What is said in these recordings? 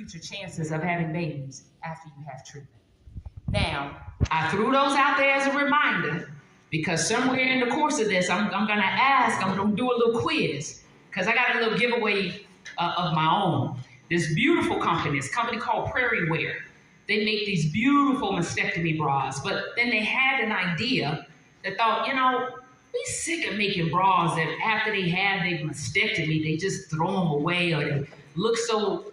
future chances of having babies after you have treatment. Now, I threw those out there as a reminder because somewhere in the course of this, I'm going to do a little quiz because I got a little giveaway of my own. This beautiful company, this company called Prairie Wear. They make these beautiful mastectomy bras, but then they had an idea that thought, we sick of making bras that after they have their mastectomy, they just throw them away or they look so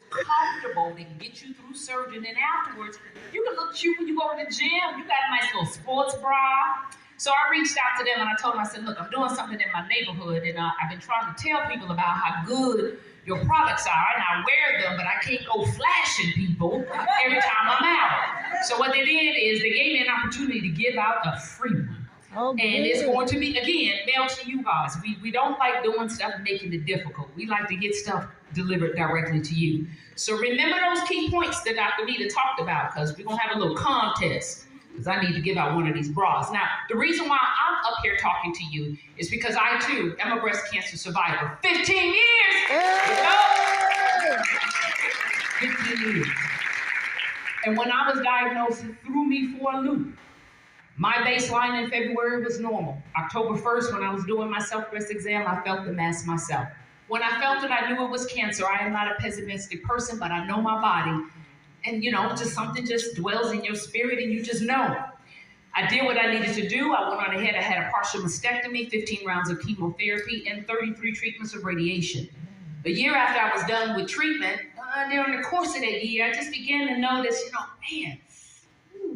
comfortable, they can get you through surgery, and then afterwards, you can look cute when you go to the gym. You got a nice little sports bra. So I reached out to them and I told them, I said, look, I'm doing something in my neighborhood, and I've been trying to tell people about how good your products are, and I wear them, but I can't go flashing people every time I'm out. So what they did is they gave me an opportunity to give out a free one. Oh, and it's going to be, again, mailed to you guys. We don't like doing stuff and making it difficult. We like to get stuff delivered directly to you. So remember those key points that Dr. Nita talked about, because we're going to have a little contest, because I need to give out one of these bras. Now, the reason why I'm up here talking to you is because I, too, am a breast cancer survivor. 15 years! Hey. 15 years. And when I was diagnosed, it threw me for a loop. My baseline in February was normal. October 1st, when I was doing my self-breast exam, I felt the mass myself. When I felt it, I knew it was cancer. I am not a pessimistic person, but I know my body. And, just something just dwells in your spirit and you just know. I did what I needed to do. I went on ahead. I had a partial mastectomy, 15 rounds of chemotherapy, and 33 treatments of radiation. A year after I was done with treatment, during the course of that year, I just began to notice, man,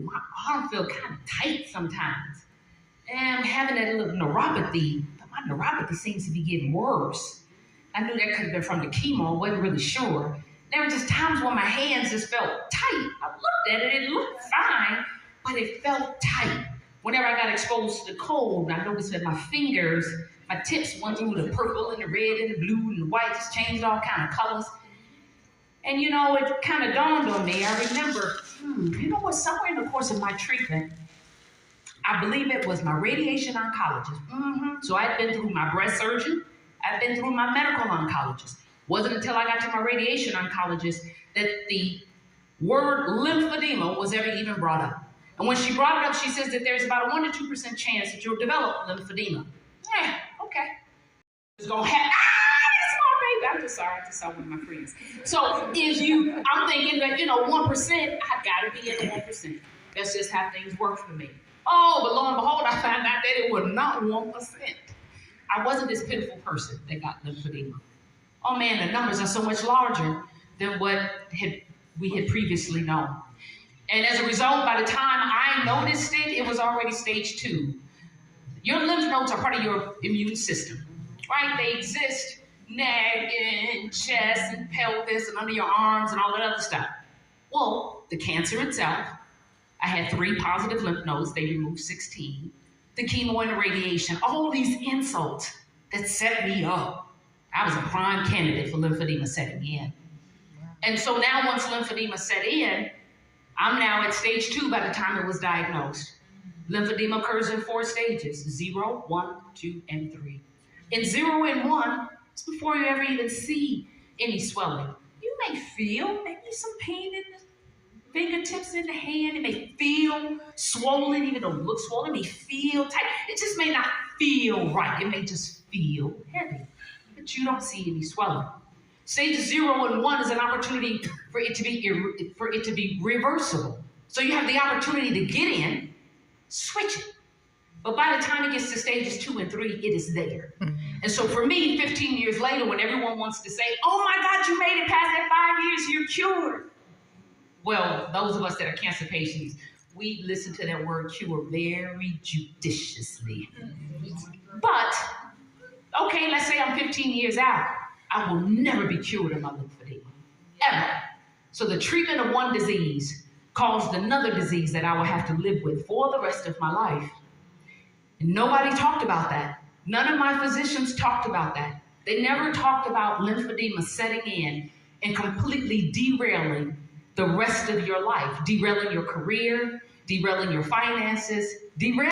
my arm feel kind of tight sometimes. And I'm having that little neuropathy, but my neuropathy seems to be getting worse. I knew that could have been from the chemo, wasn't really sure. There were just times when my hands just felt tight. I looked at it, it looked fine, but it felt tight. Whenever I got exposed to the cold, I noticed that my fingers, my tips went through the purple and the red and the blue and the white, just changed all kind of colors. And it kind of dawned on me. I remember, somewhere in the course of my treatment, I believe it was my radiation oncologist. So I'd been through my breast surgeon. I'd been through my medical oncologist. Wasn't until I got to my radiation oncologist that the word lymphedema was ever even brought up. And when she brought it up, she says that there's about a 1 to 2% chance that you'll develop lymphedema. Yeah, okay. It's gonna happen. I'm just sorry, I just saw one of my friends. So I'm thinking that, 1%, I gotta be in the 1%. That's just how things work for me. Oh, but lo and behold, I found out that it was not 1%. I wasn't this pitiful person that got lymphedema. Oh man, the numbers are so much larger than what we had previously known. And as a result, by the time I noticed it, it was already stage 2. Your lymph nodes are part of your immune system, right? They exist neck and chest and pelvis and under your arms and all that other stuff. Well, the cancer itself, I had 3 positive lymph nodes. They removed 16. The chemo and the radiation, all these insults that set me up. I was a prime candidate for lymphedema setting in. And so now once lymphedema set in, I'm now at stage 2 by the time it was diagnosed. Lymphedema occurs in 4 stages, 0, 1, 2, and 3. In 0 and 1, it's before you ever even see any swelling. You may feel maybe some pain in the fingertips in the hand. It may feel swollen, even though it looks swollen. It may feel tight. It just may not feel right. It may just feel heavy, but you don't see any swelling. Stage 0 and 1 is an opportunity for it to be reversible. So you have the opportunity to get in, switch it. But by the time it gets to stages 2 and 3, it is there. And so for me, 15 years later, when everyone wants to say, oh my God, you made it past that 5 years, you're cured. Well, those of us that are cancer patients, we listen to that word cure very judiciously. But, okay, let's say I'm 15 years out. I will never be cured of my lymphedema, ever. So the treatment of one disease caused another disease that I will have to live with for the rest of my life. And nobody talked about that. None of my physicians talked about that. They never talked about lymphedema setting in and completely derailing the rest of your life, derailing your career, derailing your finances, derailing